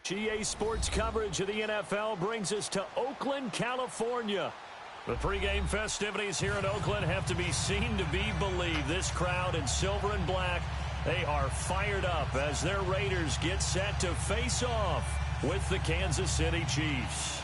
GA Sports coverage of the NFL brings us to Oakland, California. The pregame festivities here in Oakland have to be seen to be believed. This crowd in silver and black, they are fired up as their Raiders get set to face off with the Kansas City Chiefs.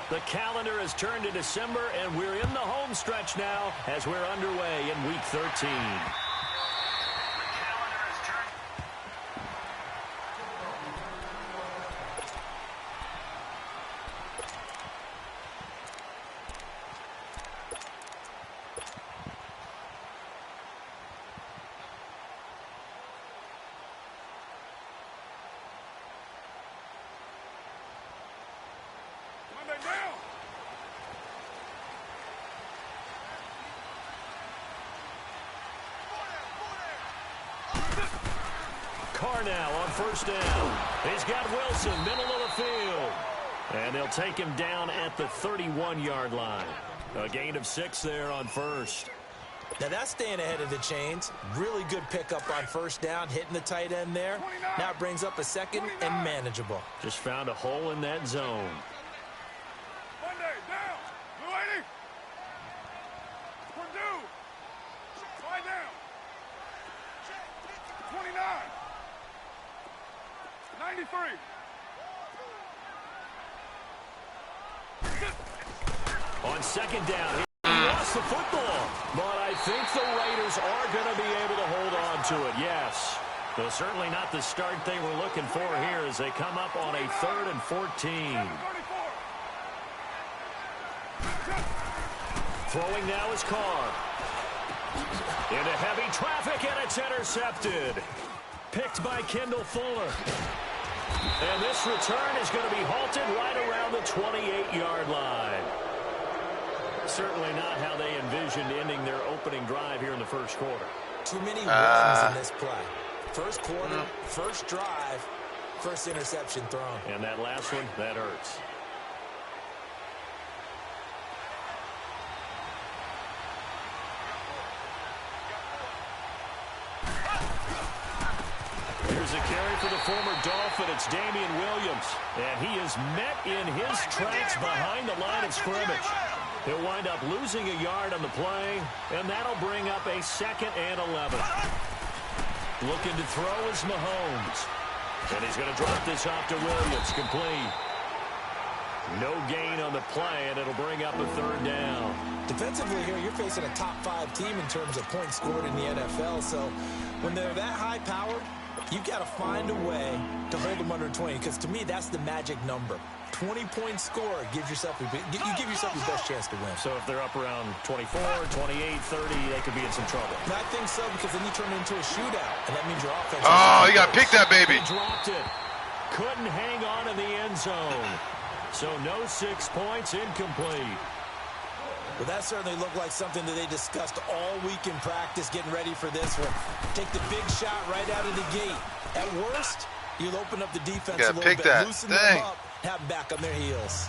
The calendar has turned to December, and we're in the home stretch now as we're underway in Week 13. Now on first down. He's got Wilson, middle of the field. And they'll take him down at the 31-yard line. A gain of 6 there on first. Now that's staying ahead of the chains. Really good pickup on first down, hitting the tight end there. Now it brings up a second and manageable. Just found a hole in that zone. Monday, down. Blue 80. Purdue. Slide down. 29. 93. On second down, he lost the football. But I think the Raiders are going to be able to hold on to it, yes. Though certainly not the start they were looking for here as they come up on a 3rd and 14. Throwing now is Carr. Into heavy traffic, and it's intercepted. Picked by Kendall Fuller. And this return is going to be halted right around the 28-yard line. Certainly not how they envisioned ending their opening drive here in the first quarter. Too many runs in this play. First quarter, first drive, first interception thrown. And that last one, that hurts. Here's a carry for the former Dolphin. It's Damian Williams. And he is met in his tracks behind the line of scrimmage. He'll wind up losing a yard on the play, and that'll bring up a 2nd and 11. Looking to throw is Mahomes. And he's going to drop this off to Williams. Complete. No gain on the play, and it'll bring up a 3rd down. Defensively here, you're facing a top 5 team in terms of points scored in the NFL. So when they're that high-powered, you've got to find a way to hold them under 20, because to me, that's the magic number. 20-point score gives yourself you give yourself your best chance to win. So if they're up around 24, 28, 30, they could be in some trouble. And I think so, because then you turn it into a shootout, and that means your offense. Oh, you got to pick that baby. He dropped it. Couldn't hang on in the end zone. So no 6 points, incomplete. Well, that certainly looked like something that they discussed all week in practice, getting ready for this one. Take the big shot right out of the gate. At worst, you'll open up the defense a little bit, loosen them up, have them back on their heels.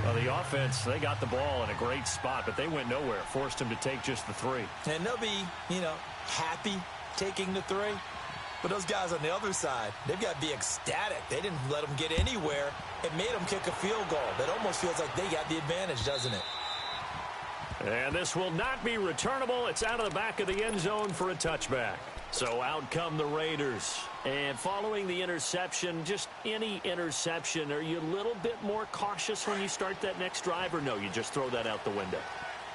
Well, the offense, they got the ball in a great spot, but they went nowhere. Forced him to take just the 3. And they'll be, happy taking the 3. But those guys on the other side, they've got to be ecstatic. They didn't let them get anywhere. It made them kick a field goal. That almost feels like they got the advantage, doesn't it? And this will not be returnable. It's out of the back of the end zone for a touchback. So out come the Raiders. And following the interception, just any interception, are you a little bit more cautious when you start that next drive, or no, you just throw that out the window?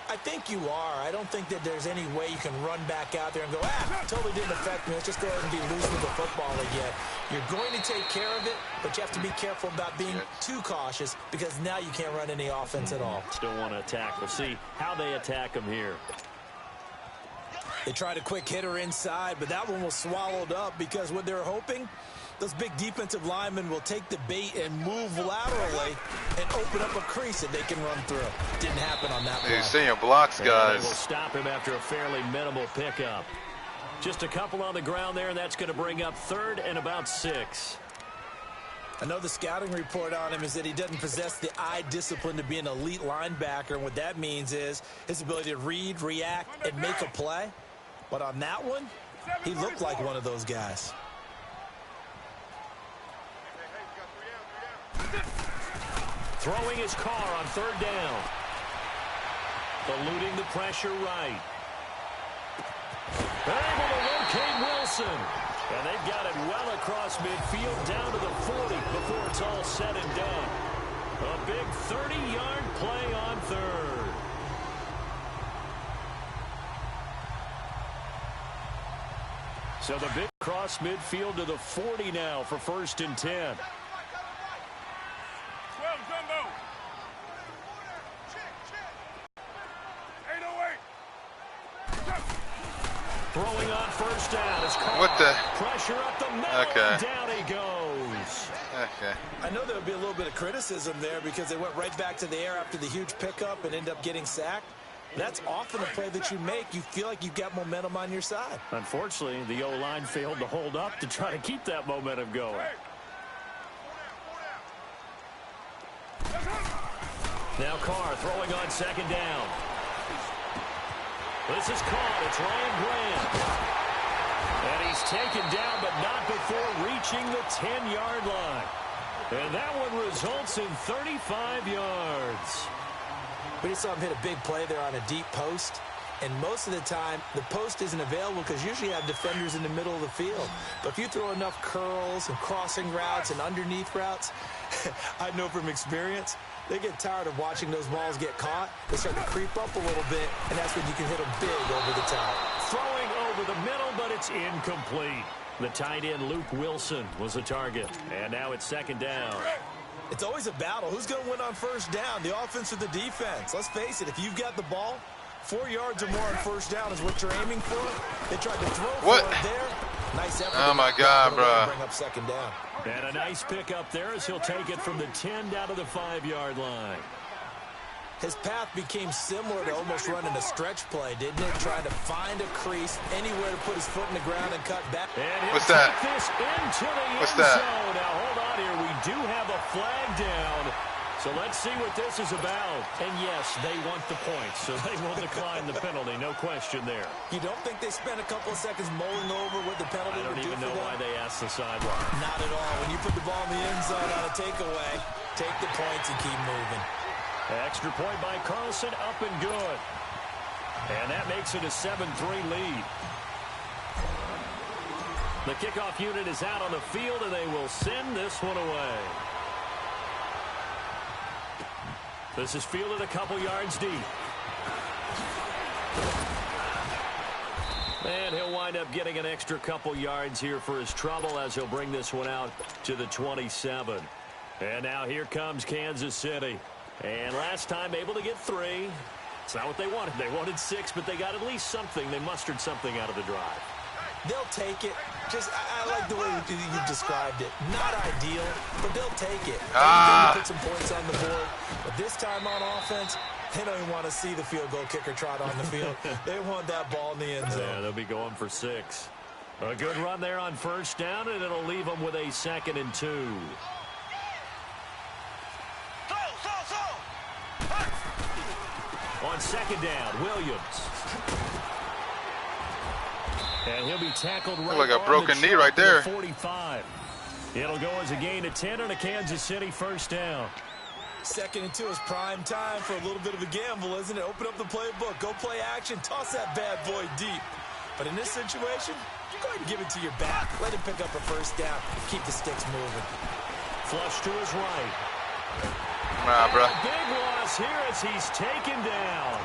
I think you are. I don't think that there's any way you can run back out there and go, totally didn't affect me. Let's just go ahead and be loose with the football again. You're going to take care of it, but you have to be careful about being too cautious, because now you can't run any offense at all. Still want to attack. We'll see how they attack them here. They tried a quick hitter inside, but that one was swallowed up, because what they're hoping, those big defensive linemen will take the bait and move laterally and open up a crease that they can run through. Didn't happen on that play. You're seeing your blocks, guys. And they will stop him after a fairly minimal pickup. Just a couple on the ground there, and that's going to bring up 3rd and about 6. I know the scouting report on him is that he doesn't possess the eye discipline to be an elite linebacker, and what that means is his ability to read, react, and make a play. But on that one, he looked like one of those guys. Throwing his car on third down. Eluding the pressure right. They're able to locate Wilson. And they've got it well across midfield down to the 40 before it's all said and done. A big 30-yard play on third. So the big cross midfield to the 40 now for 1st and 10. Throwing on first down. It's caught. What the? Pressure up the middle. Okay. Down he goes. Okay. I know there would be a little bit of criticism there because they went right back to the air after the huge pickup and end up getting sacked. That's often a play that you make. You feel like you've got momentum on your side. Unfortunately, the O-line failed to hold up to try to keep that momentum going. Now Carr throwing on second down. This is caught. It's Ryan Grant. And he's taken down, but not before reaching the 10-yard line. And that one results in 35 yards. We just saw him hit a big play there on a deep post. And most of the time, the post isn't available because usually you have defenders in the middle of the field. But if you throw enough curls and crossing routes and underneath routes, I know from experience, they get tired of watching those balls get caught. They start to creep up a little bit, and that's when you can hit them big over the top. Throwing over the middle, but it's incomplete. The tight end, Luke Wilson, was the target. And now it's second down. It's always a battle. Who's going to win on first down, the offense or the defense? Let's face it, if you've got the ball, 4 yards or more on first down is what you're aiming for. They tried to throw for it there. Nice effort. Oh, my God, bro. Bring up second down. And a nice pickup there as he'll take it from the 10 down to the 5-yard line. His path became similar to almost running a stretch play, didn't it? Trying to find a crease, anywhere to put his foot in the ground and cut back. And what's that? This into the what's end that? zone. Now, hold on here. We do have a flag down. So let's see what this is about. And yes, they want the points, so they will decline the penalty. No question there. You don't think they spent a couple of seconds mulling over what the penalty would do for them? I don't even know why they asked the sideline. Not at all. When you put the ball in the end zone on a takeaway, take the points and keep moving. Extra point by Carlson, up and good. And that makes it a 7-3 lead. The kickoff unit is out on the field, and they will send this one away. This is fielded a couple yards deep. And he'll wind up getting an extra couple yards here for his trouble as he'll bring this one out to the 27. And now here comes Kansas City. And last time able to get 3. It's not what they wanted. They wanted 6, but they got at least something. They mustered something out of the drive. They'll take it. I like the way you described it. Not ideal, but they'll take it. They'll put some points on the board. But this time on offense, they don't even want to see the field goal kicker trot on the field. They want that ball in the end zone. Yeah, they'll be going for 6. A good run there on first down, and it'll leave them with a 2nd and 2. On second down, Williams. And he'll be tackled right like a broken knee right there. 45. It'll go as a gain of 10 on a Kansas City first down. 2nd and 2 is prime time for a little bit of a gamble, isn't it? Open up the playbook, go play action, toss that bad boy deep. But in this situation, go ahead and give it to your back. Let him pick up a first down. Keep the sticks moving. Flush to his right. Nah, bro. Big loss here as he's taken down.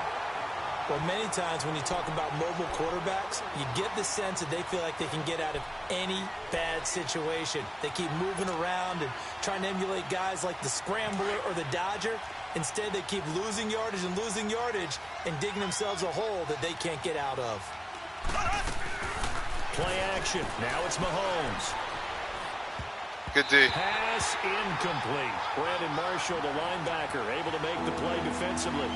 Well, many times when you talk about mobile quarterbacks, you get the sense that they feel like they can get out of any bad situation. They keep moving around and trying to emulate guys like the Scrambler or the Dodger. Instead, they keep losing yardage and digging themselves a hole that they can't get out of. Play action. Now it's Mahomes. Good D. Pass incomplete. Brandon Marshall, the linebacker, able to make the play defensively.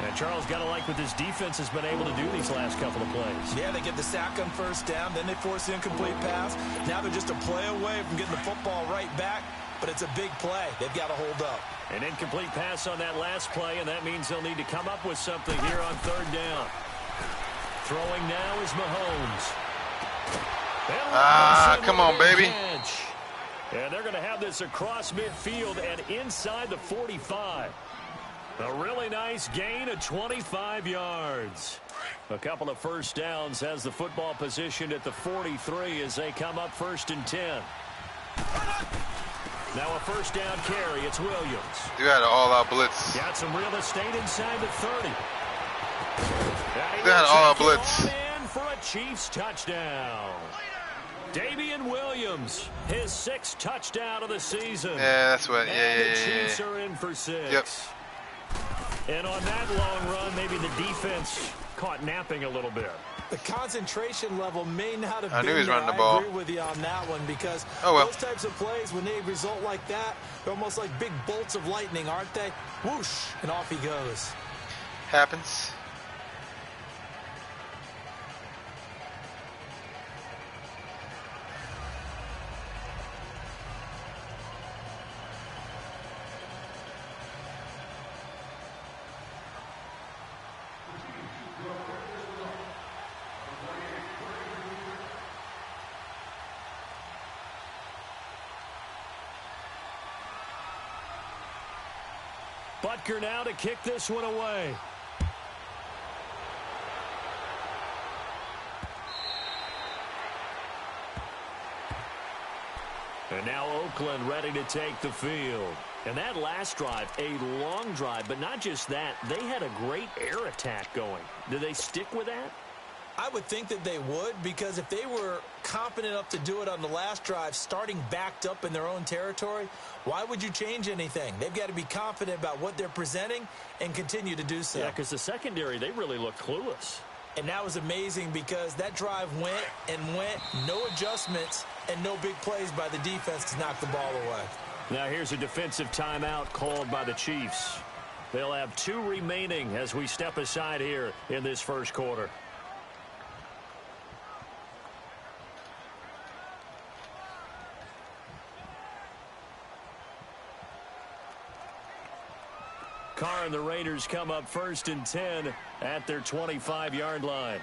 And Charles, got to like what this defense has been able to do these last couple of plays. Yeah, they get the sack on first down, then they force the incomplete pass. Now they're just a play away from getting the football right back, but it's a big play. They've got to hold up. An incomplete pass on that last play, and that means they'll need to come up with something here on third down. Throwing now is Mahomes. Come on, baby. Catch. And they're going to have this across midfield and inside the 45. A really nice gain of 25 yards. A couple of first downs has the football positioned at the 43 as they come up 1st and 10. Now a first down carry. It's Williams. You had an all-out blitz. Got some real estate inside the 30. They had an all-out blitz. In for a Chiefs touchdown. Damian Williams, his 6th touchdown of the season. Yeah, that's what. And the Chiefs are in for 6. Yep. And on that long run, maybe the defense caught napping a little bit. The concentration level may not have I been knew he was there. running the ball. I agree with you on that one because well. those types of plays, when they result like that, they're almost like big bolts of lightning, aren't they? Whoosh, and off he goes. Happens. Butker now to kick this one away. And now Oakland ready to take the field. And that last drive, a long drive, but not just that, they had a great air attack going. Do they stick with that? I would think that they would, because if they were confident enough to do it on the last drive, starting backed up in their own territory, why would you change anything? They've got to be confident about what they're presenting and continue to do so. Yeah, because the secondary, they really looked clueless. And that was amazing because that drive went and went, no adjustments, and no big plays by the defense to knock the ball away. Now here's a defensive timeout called by the Chiefs. They'll have 2 remaining as we step aside here in this first quarter. Carr and the Raiders come up 1st and 10 at their 25-yard line.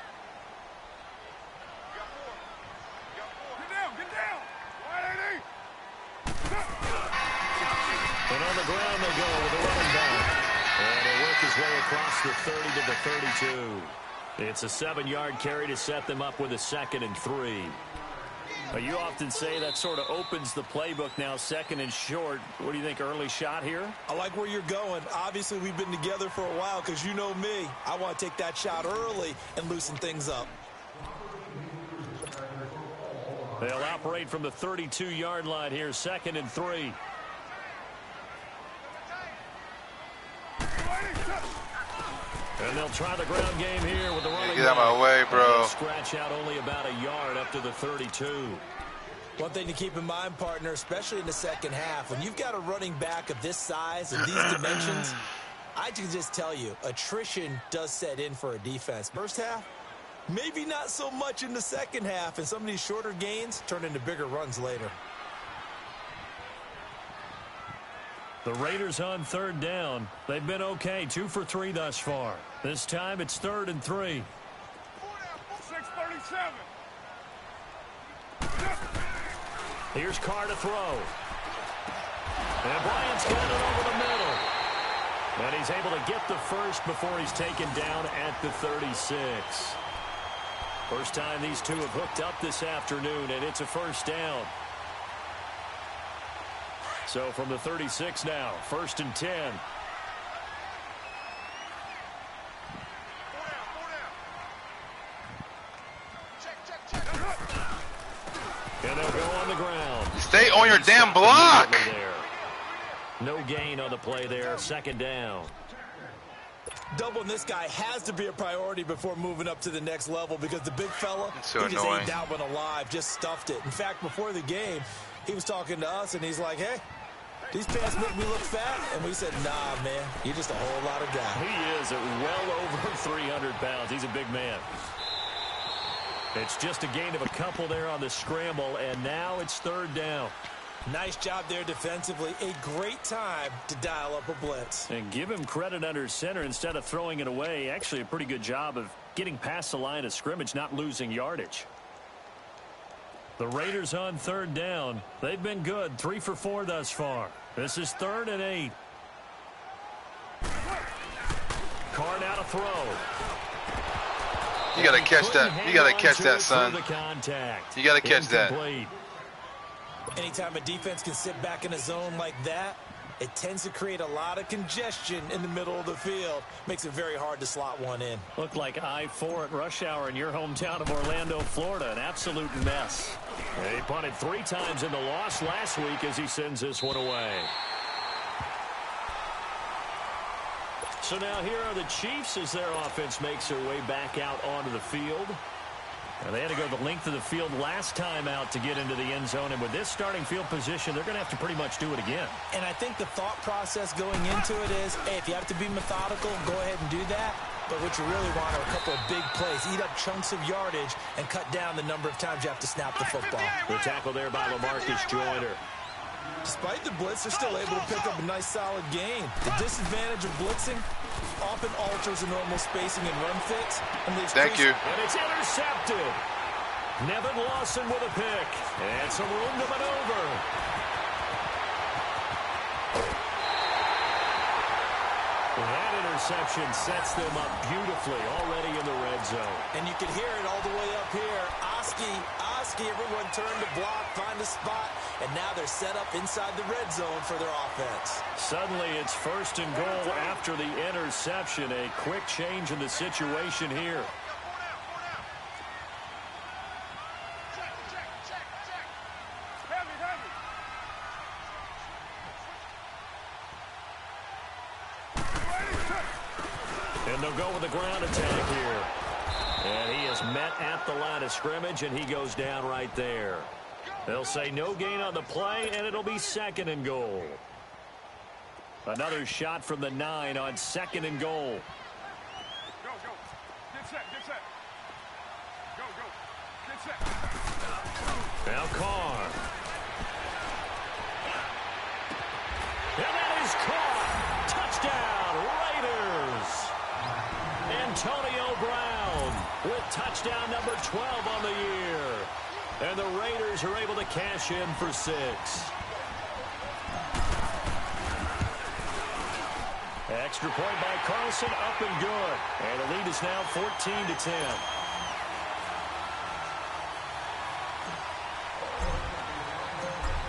Get down. 180. And on the ground they go with the running back. And he'll work his way across the 30 to the 32. It's a 7-yard carry to set them up with a 2nd and 3. You often say that sort of opens the playbook now, 2nd and short. What do you think, early shot here? I like where you're going. Obviously, we've been together for a while because you know me. I want to take that shot early and loosen things up. They'll operate from the 32-yard line here, 2nd and 3. And they'll try the ground game here with the running back. Get out of my way, bro. Scratch out only about a yard up to the 32. One thing to keep in mind, partner, especially in the second half, when you've got a running back of this size and these dimensions, I can just tell you, attrition does set in for a defense. First half, maybe not so much in the second half, and some of these shorter gains turn into bigger runs later. The Raiders on 3rd down. They've been okay, 2 for 3 thus far. This time it's 3rd and 3. 637. Here's Carr to throw. And Bryant's got it over the middle. And he's able to get the first before he's taken down at the 36. First time these two have hooked up this afternoon, and it's a first down. So from the 36 now, 1st and 10. And they'll go on the ground. Stay on your damn block. No gain on the play there. 2nd down. Doubling this guy has to be a priority before moving up to the next level because the big fella, so he just annoying. ate that one alive, just stuffed it. In fact, before the game, he was talking to us, and he's like, hey, These pants make me look fat, and we said, nah, man, you're just a whole lot of guy. He is at well over 300 pounds. He's a big man. It's just a gain of a couple there on the scramble, and now it's third down. Nice job there defensively. A great time to dial up a blitz. And give him credit under center instead of throwing it away. Actually, a pretty good job of getting past the line of scrimmage, not losing yardage. The Raiders on third down. They've been good. 3 for 4 thus far. This is 3rd and 8. Carr now to throw. You got to catch that. You got to catch that, son. You got to catch that. Anytime a defense can sit back in a zone like that, it tends to create a lot of congestion in the middle of the field. Makes it very hard to slot one in. Looked like I-4 at rush hour in your hometown of Orlando, Florida. An absolute mess. He punted 3 times in the loss last week as he sends this one away. So now here are the Chiefs as their offense makes their way back out onto the field. Now they had to go the length of the field last time out to get into the end zone, and with this starting field position, they're going to have to pretty much do it again. And I think the thought process going into it is, hey, if you have to be methodical, go ahead and do that. But what you really want are a couple of big plays, eat up chunks of yardage, and cut down the number of times you have to snap the football. The tackle there by LaMarcus Joyner. Despite the blitz, they're still able to pick up a nice solid gain. The disadvantage of blitzing often alters the normal spacing and run fits. Thank you. And it's intercepted. Nevin Lawson with a pick. And some room to maneuver. That interception sets them up beautifully already in the red zone. And you can hear it all the way up here. Oski, everyone turned to block, find a spot, and now they're set up inside the red zone for their offense. Suddenly it's 1st and goal after the interception. A quick change in the situation here. And they'll go with the ground attack here. And he is met at the line of scrimmage, and he goes down right there. They'll say no gain on the play, and it'll be 2nd and goal. Another shot from the 9 on 2nd and goal. Go. Get set. Go. Get set. Now Carr. And that is caught. Touchdown, Raiders. Antonio Brown with touchdown number 12 on the year. And the Raiders are able to cash in for 6. Extra point by Carlson, up and good. And the lead is now 14-10.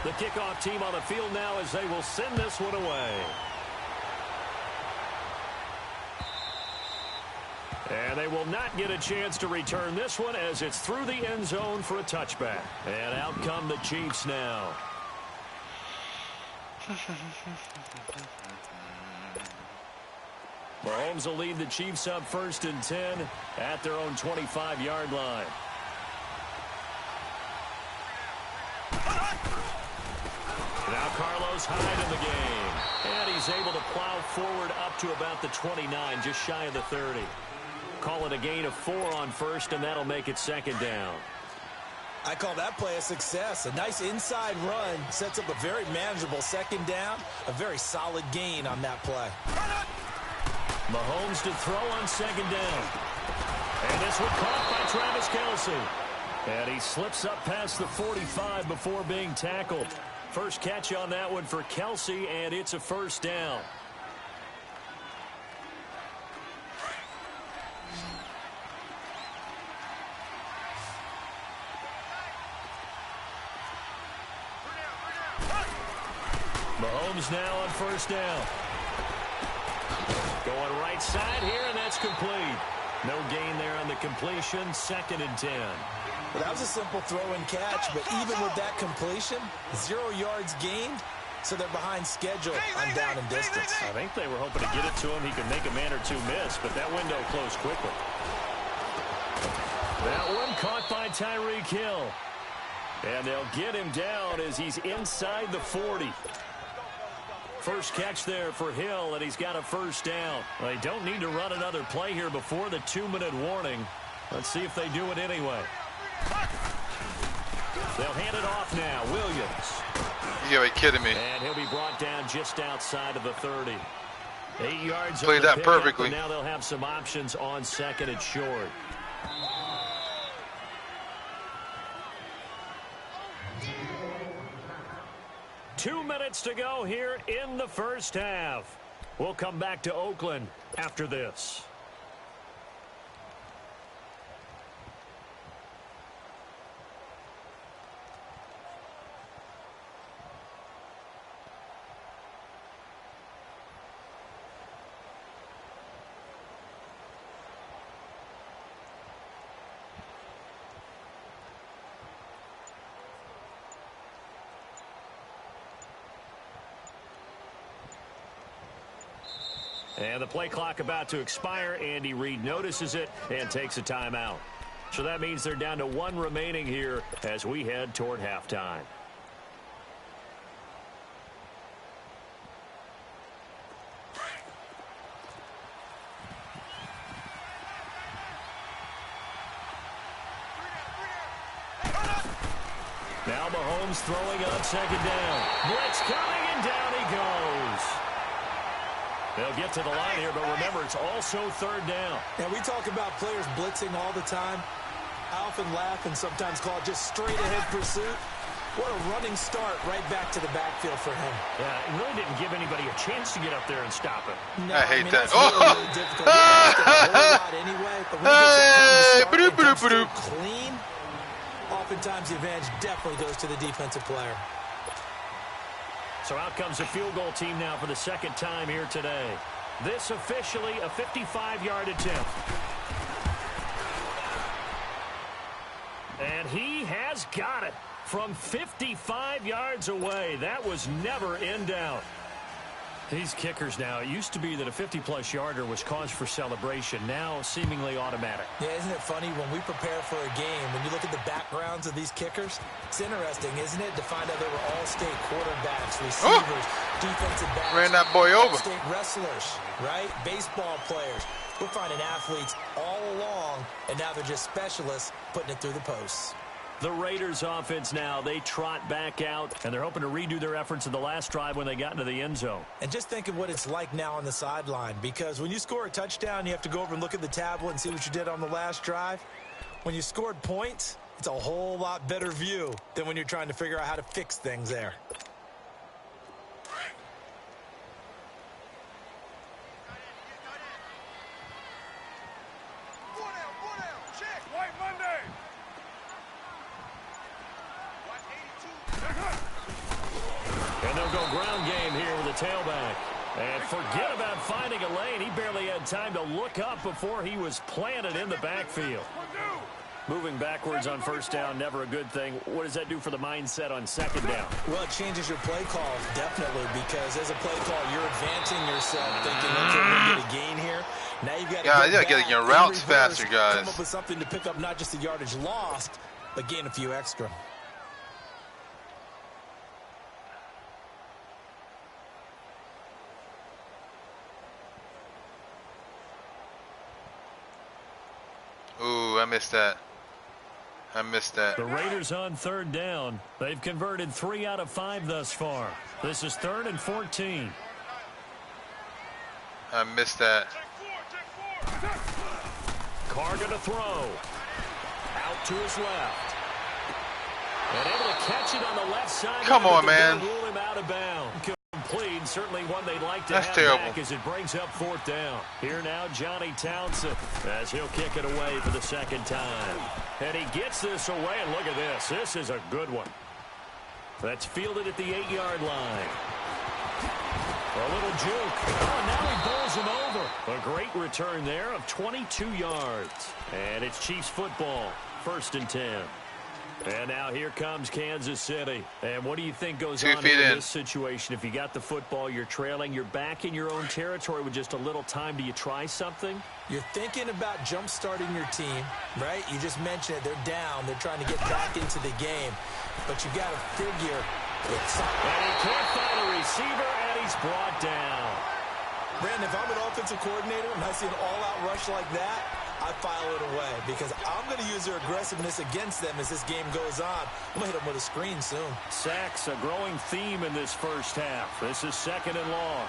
The kickoff team on the field now as they will send this one away. And they will not get a chance to return this one as it's through the end zone for a touchback. And out come the Chiefs now. Mahomes will lead the Chiefs up 1st and 10 at their own 25-yard line. Now Carlos Hyde in the game. And he's able to plow forward up to about the 29, just shy of the 30. Call it a gain of 4 on 1st, and that'll make it 2nd down. I call that play a success. A nice inside run sets up a very manageable 2nd down. A very solid gain on that play. Mahomes to throw on 2nd down. And this one caught by Travis Kelce. And he slips up past the 45 before being tackled. First catch on that one for Kelce, and it's a 1st down. Mahomes now on 1st down. Going right side here, and that's complete. No gain there on the completion. 2nd and 10. Well, that was a simple throw and catch, but even with that completion, 0 yards gained, so they're behind schedule on down and distance. I think they were hoping to get it to him. He could make a man or two miss, but that window closed quickly. That one caught by Tyreek Hill. And they'll get him down as he's inside the 40. first catch there for Hill, and he's got a first down. They don't need to run another play here before the 2-minute warning. Let's see if they do it anyway. They'll hand it off now. Williams. You gotta be kidding me. And he'll be brought down just outside of the 30. 8 yards. Played that perfectly. Now they'll have some options on second and short. Two minutes to go here in the first half. We'll come back to Oakland after this. And the play clock about to expire. Andy Reid notices it and takes a timeout. So that means they're down to 1 remaining here as we head toward halftime. Now Mahomes throwing on second down. Blitz coming, and down he goes. They'll get to the line here, but remember, it's also third down. And we talk about players blitzing all the time. I often laugh and sometimes call it just straight-ahead pursuit. What a running start right back to the backfield for him. Yeah, it really didn't give anybody a chance to get up there and stop him. No, I hate that. Really, really difficult. You have to get a whole lot anyway, but when you get that time to start and clean, oftentimes the advantage definitely goes to the defensive player. So out comes the field goal team now for the second time here today. This officially a 55-yard attempt. And he has got it from 55 yards away. That was never in doubt. These kickers now, it used to be that a 50-plus yarder was cause for celebration. Now seemingly automatic. Yeah, isn't it funny when we prepare for a game, when you look at the backgrounds of these kickers, it's interesting, isn't it, to find out they were all-state quarterbacks, receivers, defensive backs. Ran that boy over. All-state wrestlers, right? Baseball players. We're finding athletes all along, and now they're just specialists putting it through the posts. The Raiders offense now, they trot back out, and they're hoping to redo their efforts in the last drive when they got into the end zone. And just think of what it's like now on the sideline, because when you score a touchdown, you have to go over and look at the tablet and see what you did on the last drive. When you scored points, it's a whole lot better view than when you're trying to figure out how to fix things there. And they'll go ground game here with a tailback. And forget about finding a lane. He barely had time to look up before he was planted in the backfield. Moving backwards on first down, never a good thing. What does that do for the mindset on second down? Well, it changes your play call, definitely, because as a play call, you're advancing yourself, thinking, okay, we're going to get a gain here. Now you've got to get your routes faster, guys. Come up with something to pick up not just the yardage lost, but gain a few extra. Ooh, I missed that. The Raiders on third down. They've converted 3 out of 5 thus far. This is 3rd and 14. I missed that. Carr going to throw. Out to his left. And able to catch it on the left side. Come on, man. Rule him out of bounds. Complete, certainly one they'd like to have terrible. Back as it brings up 4th down. Here now, Johnny Townsend, as he'll kick it away for the second time. And he gets this away, and look at this. This is a good one. That's fielded at the 8-yard line. A little juke. Oh, and now he bowls him over. A great return there of 22 yards. And it's Chiefs football, 1st and 10. And now here comes Kansas City. And what do you think goes on in this situation? If you got the football, you're trailing, you're back in your own territory with just a little time. Do you try something? You're thinking about jump-starting your team, right? You just mentioned it. They're down. They're trying to get back into the game. But you got to figure And he can't find a receiver, and he's brought down. Brandon, if I'm an offensive coordinator and I see an all-out rush like that, I file it away because I'm going to use their aggressiveness against them as this game goes on. I'm going to hit them with a screen soon. Sacks, a growing theme in this first half. This is 2nd and long.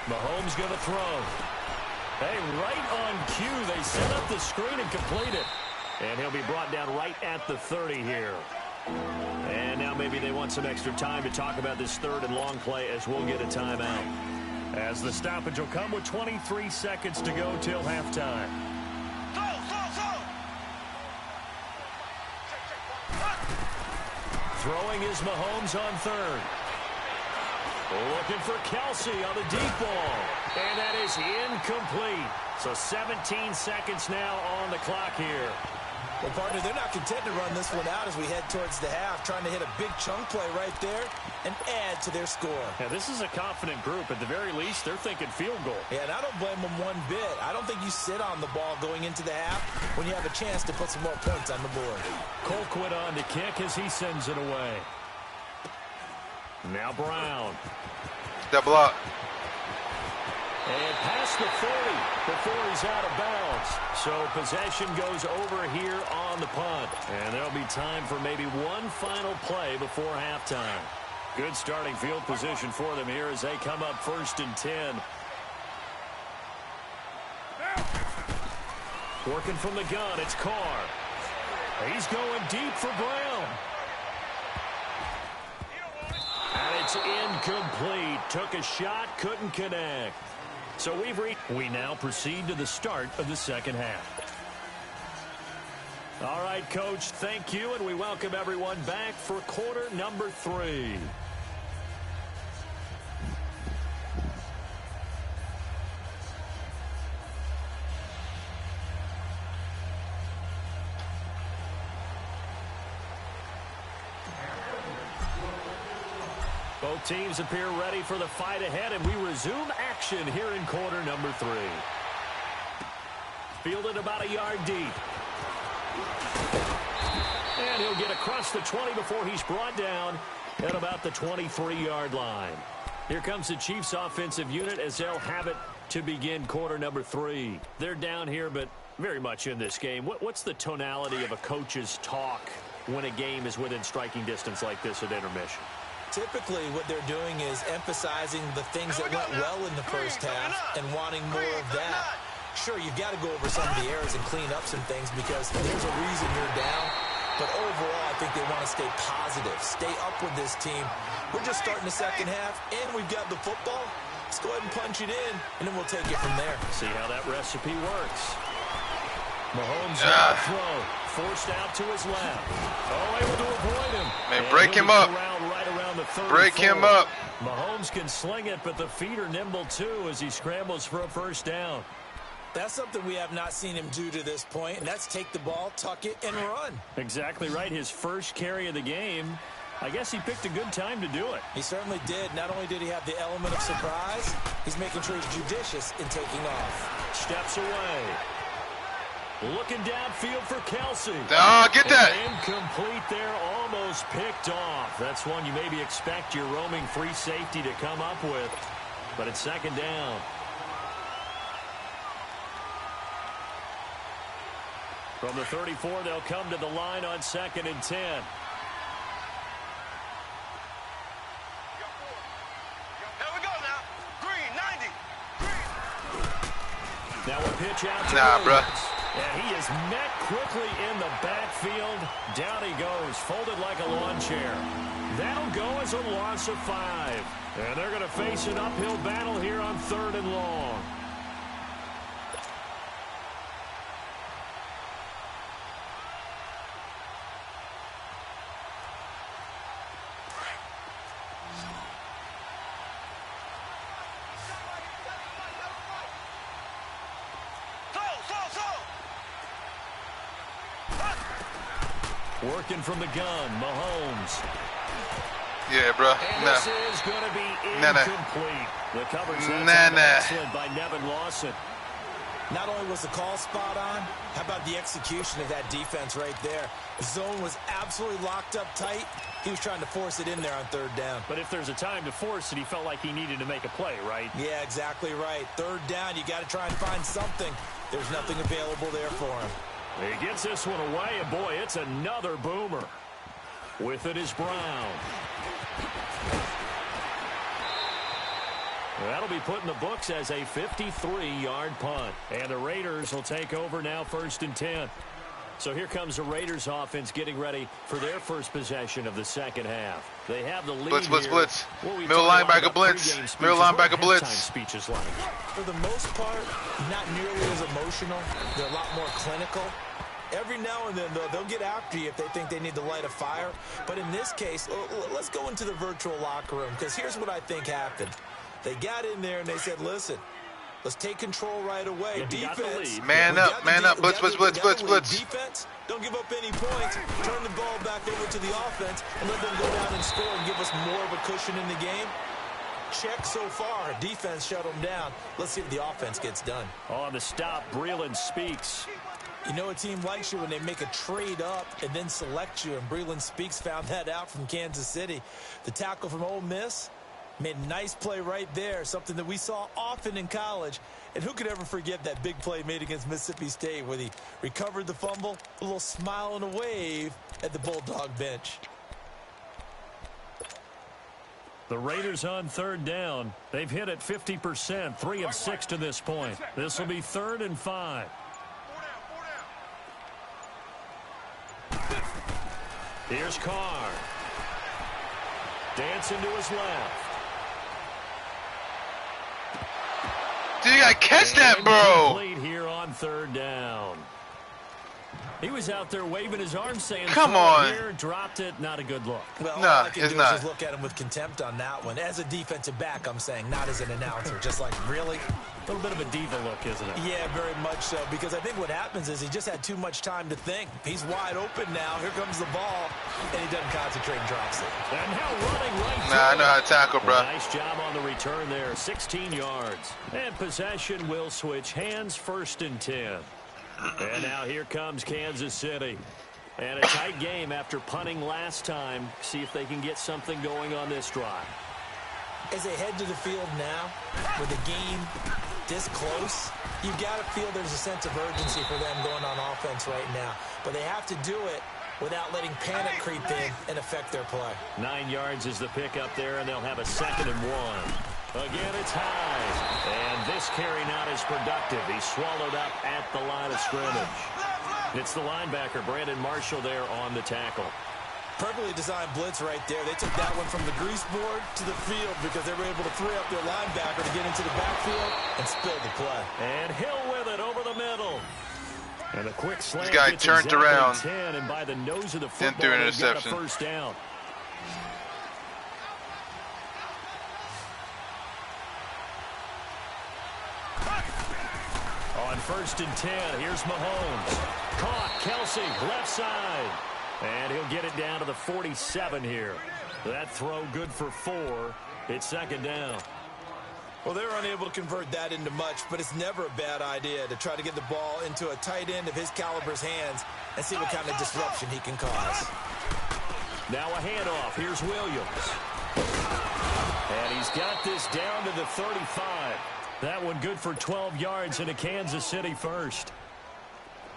Mahomes going to throw. Hey, right on cue, they set up the screen and complete it. And he'll be brought down right at the 30 here. And now maybe they want some extra time to talk about this 3rd and long play as we'll get a timeout. As the stoppage will come with 23 seconds to go till halftime. Throwing is Mahomes on 3rd. Looking for Kelsey on the deep ball. And that is incomplete. So 17 seconds now on the clock here. Well, partner, they're not content to run this one out as we head towards the half, trying to hit a big chunk play right there and add to their score. Yeah, this is a confident group. At the very least, they're thinking field goal. Yeah, and I don't blame them one bit. I don't think you sit on the ball going into the half when you have a chance to put some more points on the board. Colquitt on to kick as he sends it away. Now Brown. That block. And past the 40 before he's out of bounds. So possession goes over here on the punt. And there'll be time for maybe one final play before halftime. Good starting field position for them here as they come up 1st and 10. Working from the gun, it's Carr. He's going deep for Brown. And it's incomplete. Took a shot, couldn't connect. So we now proceed to the start of the 2nd half. All right, Coach, thank you, and we welcome everyone back for quarter number 3. Both teams appear ready for the fight ahead, and we resume action here in quarter number 3. Fielded about a yard deep. And he'll get across the 20 before he's brought down at about the 23-yard line. Here comes the Chiefs offensive unit as they'll have it to begin quarter number 3. They're down here, but very much in this game. What's the tonality of a coach's talk when a game is within striking distance like this at intermission? Typically, what they're doing is emphasizing the things that went well in the first half and wanting more of that. Sure, you've got to go over some of the errors and clean up some things because there's a reason you're down. But overall, I think they want to stay positive, stay up with this team. We're just starting the 2nd half, and we've got the football. Let's go ahead and punch it in, and then we'll take it from there. See how that recipe works. Mahomes throw, forced out to his left. Oh, able to avoid him. Man, break him up. Break him up. Mahomes can sling it, but the feet are nimble too as he scrambles for a 1st down. That's something we have not seen him do to this point, and that's take the ball, tuck it, and run. Exactly right. His first carry of the game. I guess he picked a good time to do it. He certainly did. Not only did he have the element of surprise, he's making sure he's judicious in taking off. Steps away. Looking downfield for Kelsey. Get that. Incomplete there, almost picked off. That's one you maybe expect your roaming free safety to come up with. But it's 2nd down. From the 34, they'll come to the line on 2nd and 10. Now a pitch out to bruh. And he is met quickly in the backfield. Down he goes, folded like a lawn chair. That'll go as a loss of 5. And they're going to face an uphill battle here on 3rd and long. Working from the gun, Mahomes. Yeah, bro. And this is going to be incomplete. The coverage excellent by Nevin Lawson. Not only was the call spot on, how about the execution of that defense right there? The zone was absolutely locked up tight. He was trying to force it in there on third down. But if there's a time to force it, he felt like he needed to make a play, right? Yeah, exactly right. Third down, you got to try and find something. There's nothing available there for him. He gets this one away, and boy, it's another boomer. With it is Brown. That'll be put in the books as a 53-yard punt. And the Raiders will take over now, 1st and 10. So here comes the Raiders offense getting ready for their first possession of the second half. They have the lead. Blitz. Middle linebacker blitz. Middle linebacker blitz. Speeches like. For the most part, not nearly as emotional. They're a lot more clinical. Every now and then, though, they'll get after you if they think they need to light a fire. But in this case, let's go into the virtual locker room, because here's what I think happened. They got in there and they said, listen, let's take control right away. Defense. Man up. Blitz. Defense, don't give up any points. Turn the ball back over to the offense and let them go down and score and give us more of a cushion in the game. Check so far. Defense shut them down. Let's see if the offense gets done. On the stop, Breeland Speaks. You know a team likes you when they make a trade up and then select you, and Breeland Speaks found that out from Kansas City. The tackle from Ole Miss made a nice play right there, something that we saw often in college. And who could ever forget that big play made against Mississippi State where he recovered the fumble, a little smile and a wave at the Bulldog bench. The Raiders on third down. They've hit it 50%, 3 of 6 to this point. This will be 3rd and 5. Here's Carr. Dancing to his left. Dude, you gotta catch that, bro. Complete here on third down. He was out there waving his arms saying, come on. Here, dropped it, not a good look. Well, no, all I can it's do not. is just look at him with contempt on that one. As a defensive back, I'm saying, not as an announcer. Just like, really? A little bit of a diva look, isn't it? Yeah, very much so. Because I think what happens is he just had too much time to think. He's wide open now. Here comes the ball. And he doesn't concentrate and drops it. And now running right Nah, I know how to tackle, bro. Nice job on the return there. 16 yards. And possession will switch hands, 1st and 10. And now here comes Kansas City. And a tight game after punting last time. See if they can get something going on this drive. As they head to the field now, with the game this close, you've got to feel there's a sense of urgency for them going on offense right now. But they have to do it without letting panic creep in and affect their play. 9 yards is the pickup there, and they'll have a 2nd and 1. Again, it's Hyde. And this carry not as productive. He's swallowed up at the line of scrimmage. It's the linebacker, Brandon Marshall, there on the tackle. Perfectly designed blitz right there. They took that one from the grease board to the field because they were able to free up their linebacker to get into the backfield and spill the play. And Hill with it over the middle. And a quick slant. This guy turned exactly around. 10, and by the nose of the football, Then threw an they got a interception. first down. On 1st and 10, here's Mahomes. Caught, Kelsey, left side. And he'll get it down to the 47 here. That throw good for 4. It's 2nd down. Well, they're unable to convert that into much, but it's never a bad idea to try to get the ball into a tight end of his caliber's hands and see what kind of disruption he can cause. Now a handoff. Here's Williams. And he's got this down to the 35. That one good for 12 yards in a Kansas City first.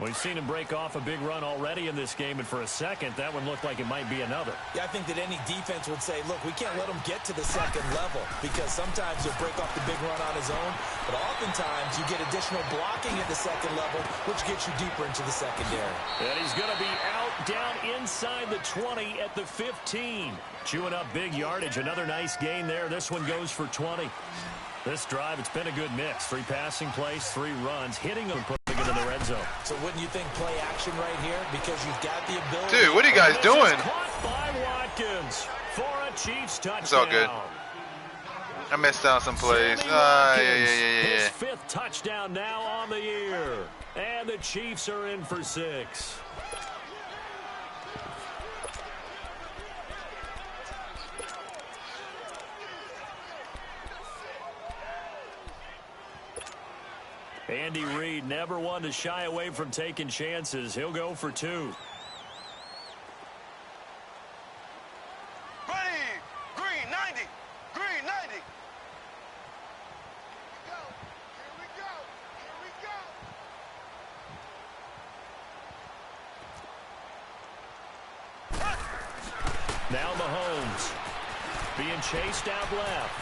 We've seen him break off a big run already in this game, and for a second, that one looked like it might be another. Yeah, I think that any defense would say, look, we can't let him get to the second level because sometimes he'll break off the big run on his own, but oftentimes you get additional blocking at the second level, which gets you deeper into the secondary. And he's going to be out down inside the 20 at the 15. Chewing up big yardage. Another nice gain there. This one goes for 20. This drive, it's been a good mix. 3 passing plays, 3 runs, hitting them, putting it in the red zone. So wouldn't you think play action right here? Because you've got the ability. Dude, what are you guys doing? Caught by Watkins for a Chiefs touchdown. It's all good. I messed down some plays. Yeah. His 5th touchdown now on the year. And the Chiefs are in for 6. Andy Reid never one to shy away from taking chances. He'll go for 2. Ready, green 90, green 90. Here we go, here we go. Now Mahomes being chased out left.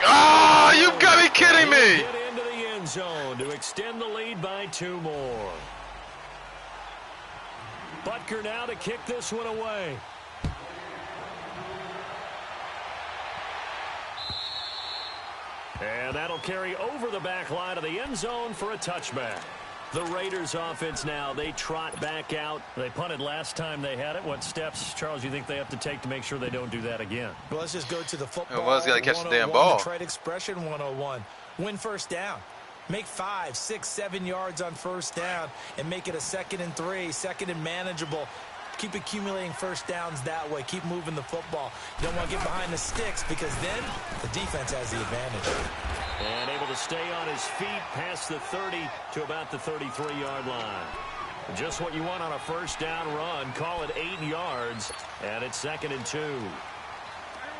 Ah, you got me kidding me. Get into the end zone to extend the lead by 2 more. Butker now to kick this one away. And that'll carry over the back line of the end zone for a touchback. The Raiders offense now, they trot back out. They punted last time they had it. What steps, Charles, you think they have to take to make sure they don't do that again? Well, let's just go to the football. Well, he's got to catch the damn ball. The trade expression 101. Win first down. Make 5, 6, 7 yards on first down and make it a 2nd and 3, 2nd and manageable. Keep accumulating first downs that way. Keep moving the football. You don't want to get behind the sticks because then the defense has the advantage. And able to stay on his feet past the 30 to about the 33-yard line. Just what you want on a first down run. Call it 8 yards, and it's 2nd and 2.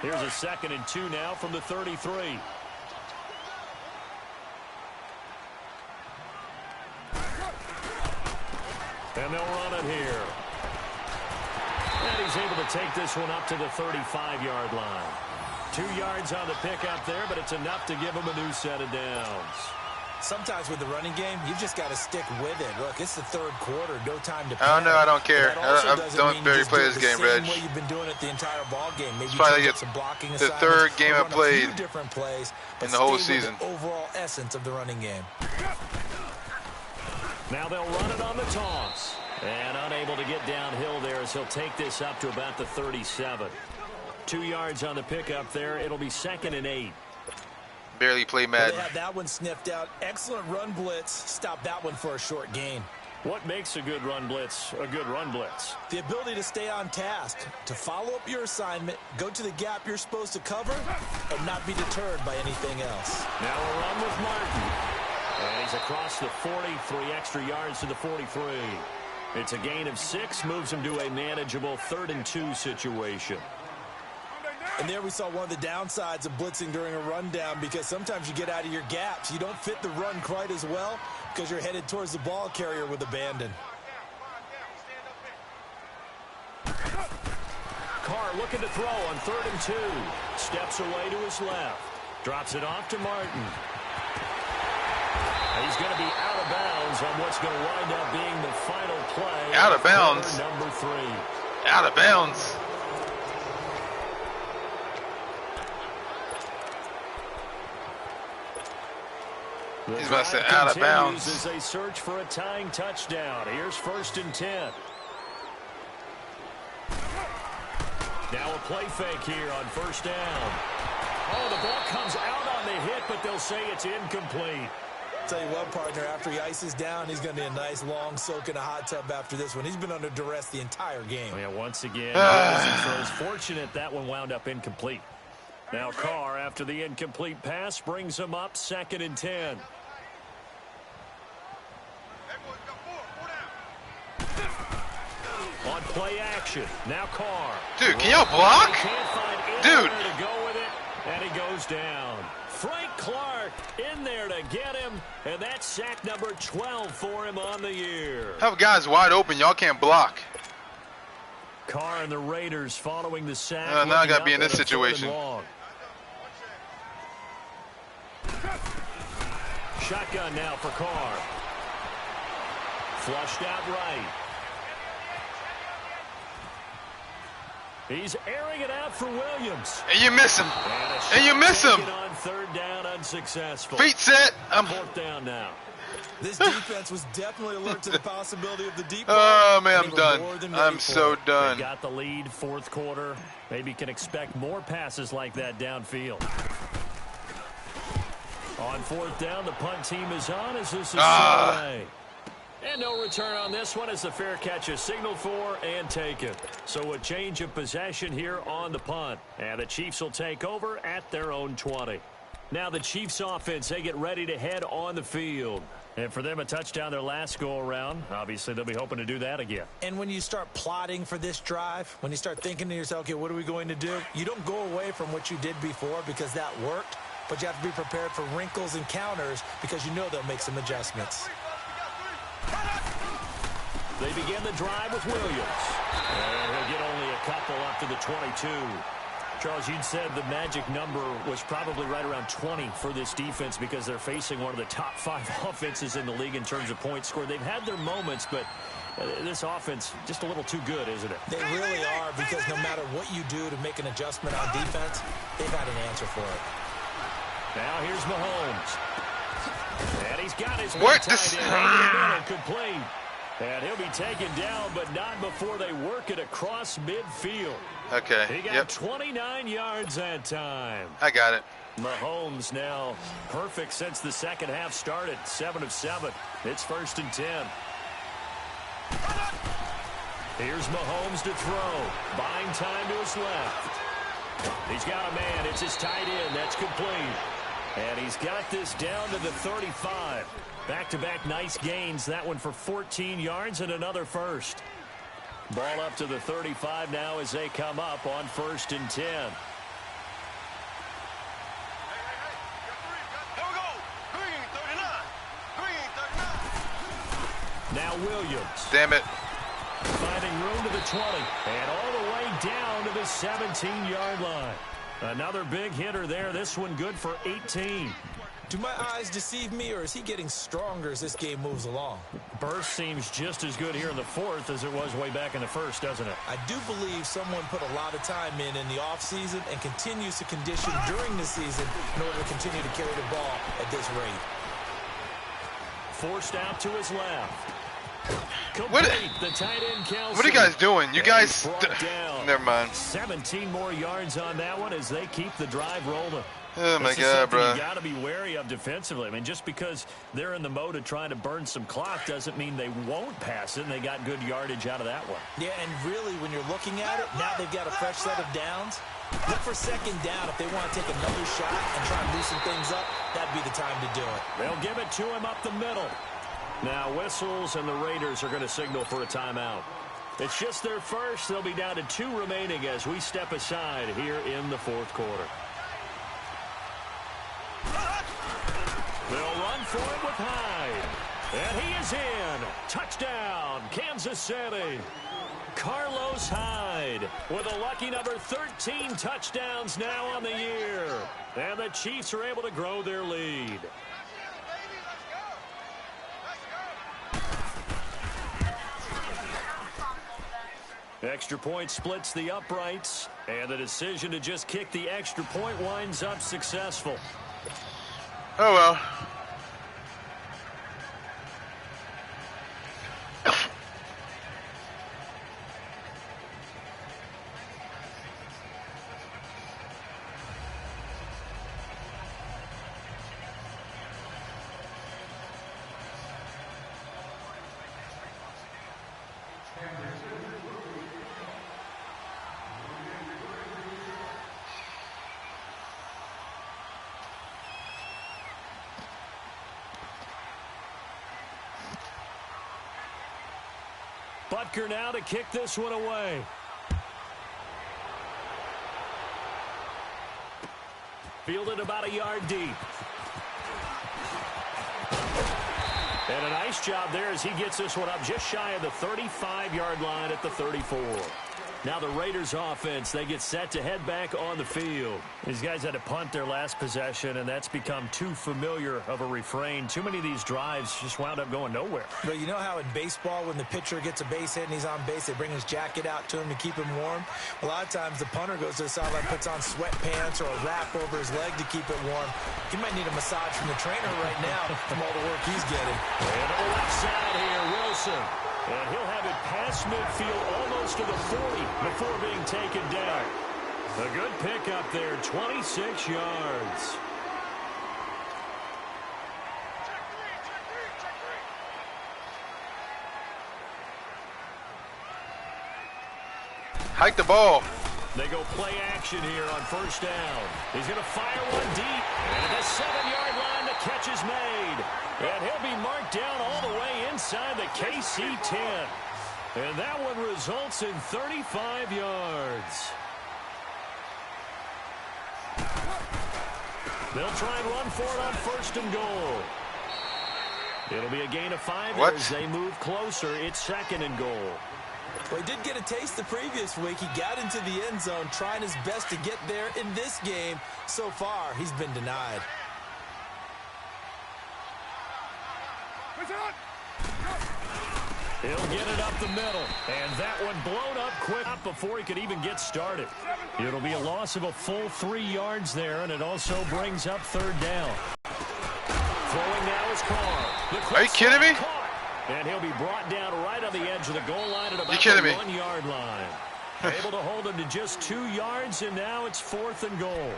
Here's a 2nd and 2 now from the 33. And they'll run it here. And he's able to take this one up to the 35-yard line. 2 yards on the pickup there, but it's enough to give him a new set of downs. Sometimes with the running game, you've just got to stick with it. Look, it's the 3rd quarter, no time to play. I don't know. I don't care. I don't barely play this game, Reg. Way you've been doing it the entire ball game. Maybe it's probably some blocking the 3rd game I played different plays, in the whole season. The overall essence of the running game. Now they'll run it on the toss. And unable to get downhill there as he'll take this up to about the 37. 2 yards on the pickup there. It'll be 2nd and 8. Barely play Madden. They had that one sniffed out. Excellent run blitz. Stop that one for a short gain. What makes a good run blitz a good run blitz? The ability to stay on task, to follow up your assignment, go to the gap you're supposed to cover, and not be deterred by anything else. Now a run with Martin. And he's across the 40, 3 extra yards to the 43. It's a gain of 6, moves him to a manageable 3rd and 2 situation. And there we saw one of the downsides of blitzing during a rundown because sometimes you get out of your gaps. You don't fit the run quite as well because you're headed towards the ball carrier with abandon. Carr looking to throw on 3rd and 2. Steps away to his left. Drops it off to Martin. He's going to be out of bounds on what's going to wind up being the final play. Out of bounds. Number 3. Out of bounds. He's about to say out of bounds. As they search for a tying touchdown. Here's 1st and 10. Now a play fake here on 1st down. Oh, the ball comes out on the hit, but they'll say it's incomplete. Tell you what, partner, after he ices down, he's going to be a nice long soak in a hot tub after this one. He's been under duress the entire game. Yeah, once again, it's fortunate that one wound up incomplete. Now Carr, after the incomplete pass, brings him up 2nd and 10. On play action, now Carr. Dude, can y'all block? Dude. To go with it, and he goes down. Frank Clark in there to get him, and that's sack number 12 for him on the year. Have guys wide open. Y'all can't block. Carr and the Raiders following the sack. Now I got to be in this situation. Shotgun now for Carr. Flushed out right. He's airing it out for Williams. And you miss him. And you miss him. On 3rd down, unsuccessful. Feet set. I'm 4th down now. This defense was definitely alert to the possibility of the deep ball. Oh, man, I'm done. I'm so done. They got the lead 4th quarter. Maybe can expect more passes like that downfield. On 4th down, the punt team is on as this is away. And no return on this one as the fair catch is signaled for and taken. So a change of possession here on the punt. And the Chiefs will take over at their own 20. Now the Chiefs offense, they get ready to head on the field. And for them, a touchdown their last go-around. Obviously, they'll be hoping to do that again. And when you start plotting for this drive, when you start thinking to yourself, okay, what are we going to do? You don't go away from what you did before because that worked, but you have to be prepared for wrinkles and counters because you know they'll make some adjustments. They begin the drive with Williams. And he'll get only a couple up to the 22. Charles, you'd said the magic number was probably right around 20 for this defense because they're facing one of the top 5 offenses in the league in terms of points scored. They've had their moments, but this offense just a little too good, isn't it? They really are, because no matter what you do to make an adjustment on defense, they've had an answer for it. Now here's Mahomes. And he's got his What? tight end complete. And he'll be taken down, but not before they work it across midfield. Okay. He got 29 yards that time. I got it. Mahomes now perfect since the second half started. 7 of 7. It's 1st and 10. Here's Mahomes to throw. Buying time to his left. He's got a man. It's his tight end. That's complete. And he's got this down to the 35. Back-to-back nice gains. That one for 14 yards and another first. Ball up to the 35 now as they come up on 1st and 10. Here we go. Green 39. Green 39. Now Williams. Damn it. Finding room to the 20. And all the way down to the 17-yard line. Another big hitter there. This one good for 18. Do my eyes deceive me, or is he getting stronger as this game moves along? Burst seems just as good here in the 4th as it was way back in the 1st, doesn't it? I do believe someone put a lot of time in the offseason and continues to condition during the season in order to continue to carry the ball at this rate. Forced out to his left. What? The tight end Kelsey. What are you guys doing? You guys... down. Never mind. 17 more yards on that one as they keep the drive rolling. Oh, my this is God, bro. You got to be wary of defensively. I mean, just because they're in the mode of trying to burn some clock doesn't mean they won't pass it, and they got good yardage out of that one. Yeah, and really, when you're looking at it, now they've got a fresh set of downs. Look for 2nd down. If they want to take another shot and try and loosen things up, that'd be the time to do it. They'll give it to him up the middle. Now whistles, and the Raiders are going to signal for a timeout. It's just their first. They'll be down to 2 remaining as we step aside here in the 4th quarter. They'll run for it with Hyde. And he is in. Touchdown, Kansas City. Carlos Hyde with a lucky number 13 touchdowns now on the year. And the Chiefs are able to grow their lead. Extra point splits the uprights, and the decision to just kick the extra point winds up successful. Oh, well. Butker now to kick this one away. Fielded about a yard deep. And a nice job there as he gets this one up just shy of the 35-yard line at the 34. Now the Raiders offense, they get set to head back on the field. These guys had to punt their last possession, and that's become too familiar of a refrain. Too many of these drives just wound up going nowhere. But you know how in baseball, when the pitcher gets a base hit and he's on base, they bring his jacket out to him to keep him warm? A lot of times the punter goes to the sideline, puts on sweatpants or a wrap over his leg to keep it warm. He might need a massage from the trainer right now from all the work he's getting. And on the left side here, Wilson. And he'll have it past midfield almost to the 40 before being taken down. A good pickup there, 26 yards. Hike the ball. They go play action here on 1st down. He's going to fire one deep. And at the 7-yard line, the catch is made. And he'll be marked down all the way inside the KC 10. And that one results in 35 yards. They'll try and run for it on 1st and goal. It'll be a gain of 5 as they move closer. It's 2nd and goal. Well, he did get a taste the previous week. He got into the end zone trying his best to get there in this game. So far, he's been denied. He'll get it up the middle, and that one blown up quick before he could even get started. It'll be a loss of a full 3 yards there, and it also brings up 3rd down. Throwing now is Carr. Are you kidding me? And he'll be brought down right on the edge of the goal line at about the 1-yard line. Able to hold him to just 2 yards, and now it's 4th and goal.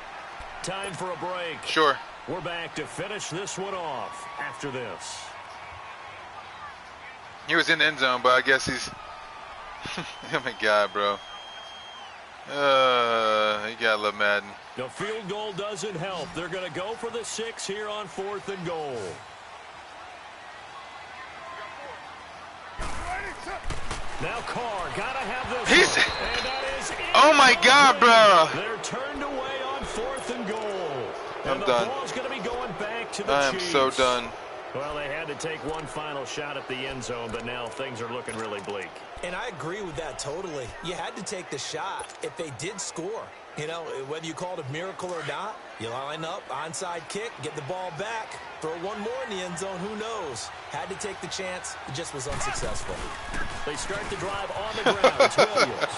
Time for a break. Sure. We're back to finish this one off after this. He was in the end zone, but I guess he's... oh, my God, bro. You gotta love Madden. The field goal doesn't help. They're going to go for the 6 here on 4th and goal. Now Carr, gotta have this one. And that is it. Oh, my God, bro. They're turned away on 4th and goal. I'm and done. The ball's going to be going back to the I am Chiefs. so done. Well, they had to take one final shot at the end zone, but now things are looking really bleak. And I agree with that totally. You had to take the shot if they did score. You know, whether you call it a miracle or not, you line up, onside kick, get the ball back, throw one more in the end zone, who knows? Had to take the chance. It just was unsuccessful. They start the drive on the ground. It's Williams.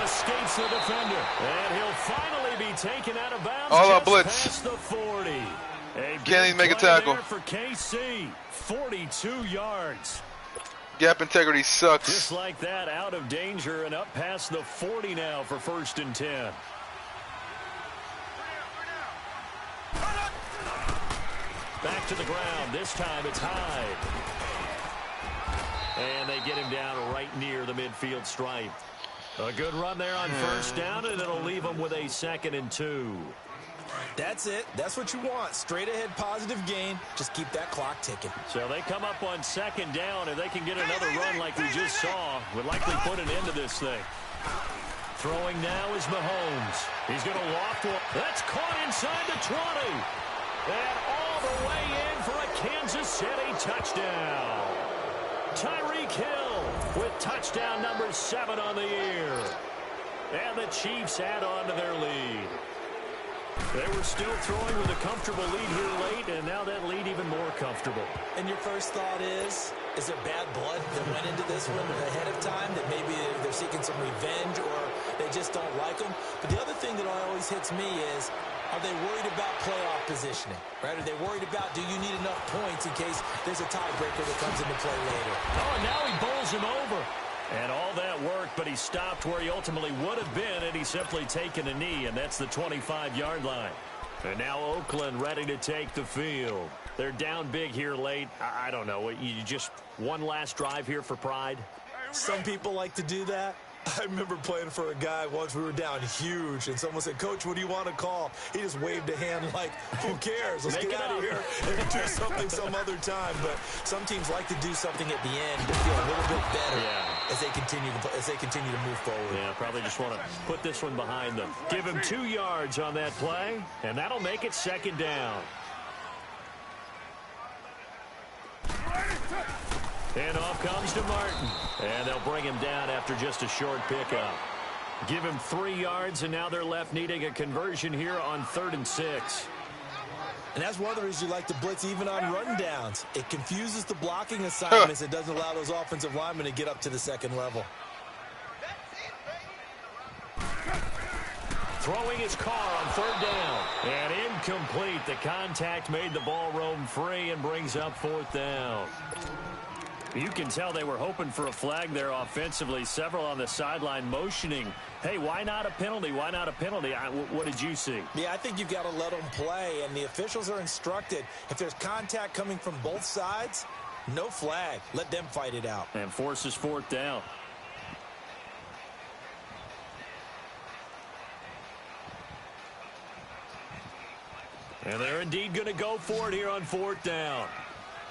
Escapes the defender, and he'll finally be taken out of bounds. All just our blitz. Past the 40. Can't even make a tackle. For KC, 42 yards. Gap integrity sucks. Just like that, out of danger and up past the 40 now for 1st and 10. Back to the ground. This time it's Hyde. And they get him down right near the midfield stripe. A good run there on 1st down, and it'll leave them with a 2nd and 2. That's it. That's what you want. Straight ahead positive gain. Just keep that clock ticking. So they come up on 2nd down. If they can get another run like we just saw, would likely put an end to this thing. Throwing now is Mahomes. He's going to loft one. That's caught inside the 20. And all the way in for a Kansas City touchdown. Tyreek Hill with touchdown number 7 on the year. And the Chiefs add on to their lead. They were still throwing with a comfortable lead here late, and now that lead even more comfortable. And your first thought is there bad blood that went into this one ahead of time, that maybe they're seeking some revenge or they just don't like them? But the other thing that always hits me is, are they worried about playoff positioning? Right? Are they worried about, do you need enough points in case there's a tiebreaker that comes into play later? Oh, and now he bowls him over. And all that worked, but he stopped where he ultimately would have been, and he's simply taken a knee, and that's the 25-yard line. And now Oakland ready to take the field. They're down big here late. I don't know. You just one last drive here for pride? Some people like to do that. I remember playing for a guy once. We were down huge, and someone said, "Coach, what do you want to call?" He just waved a hand like, who cares? Let's get out of here and do something some other time. But some teams like to do something at the end to feel a little bit better as they continue to move forward. Yeah, probably just want to put this one behind them. Give him 2 yards on that play, and that'll make it 2nd down. And off comes to Martin. And they'll bring him down after just a short pickup. Give him 3 yards, and now they're left needing a conversion here on 3rd and 6. And that's one of the reasons you like to blitz even on run downs. It confuses the blocking assignments. It doesn't allow those offensive linemen to get up to the 2nd level. Throwing his Carr on 3rd down. And incomplete. The contact made the ball roam free and brings up 4th down. You can tell they were hoping for a flag there offensively. Several on the sideline motioning, hey, why not a penalty? Why not a penalty? What did you see? Yeah, I think you've got to let them play, and the officials are instructed. If there's contact coming from both sides, no flag. Let them fight it out. And forces 4th down. And they're indeed going to go for it here on 4th down.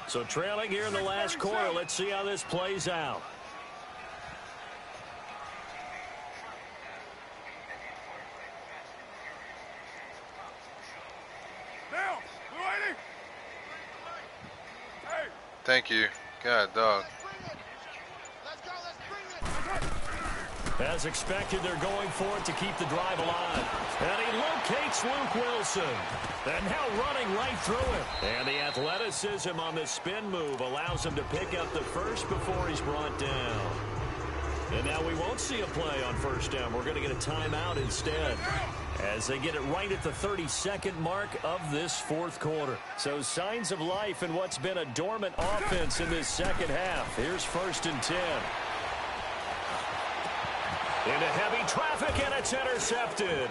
So trailing here in the last quarter. Let's see how this plays out. Thank you. God, dog. As expected, they're going for it to keep the drive alive. And he locates Luke Wilson. And now running right through it. And the athleticism on this spin move allows him to pick up the first before he's brought down. And now we won't see a play on 1st down. We're going to get a timeout instead, as they get it right at the 32nd mark of this 4th quarter. So signs of life in what's been a dormant offense in this second half. Here's 1st and 10. Into heavy traffic, and it's intercepted.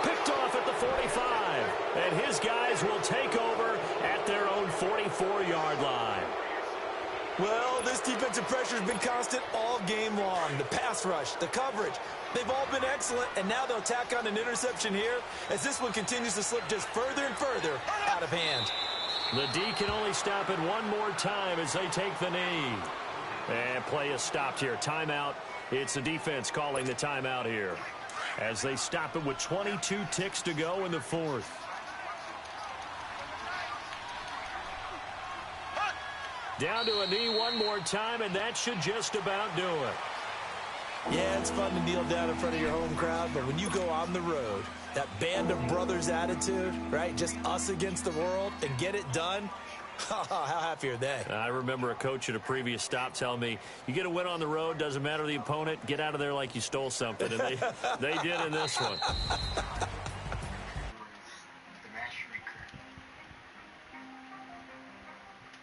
Picked off at the 45. And his guys will take over at their own 44-yard line. Well, this defensive pressure has been constant all game long. The pass rush, the coverage, they've all been excellent, and now they'll tack on an interception here as this one continues to slip just further and further out of hand. The D can only stop it one more time as they take the knee. And play is stopped here. Timeout. It's the defense calling the timeout here as they stop it with 22 ticks to go in the 4th. Down to a knee one more time, and that should just about do it. Yeah, it's fun to kneel down in front of your home crowd, but when you go on the road, that band of brothers attitude, right, just us against the world, and get it done, how happy are they? I remember a coach at a previous stop telling me, you get a win on the road, doesn't matter the opponent, get out of there like you stole something. And they did in this one.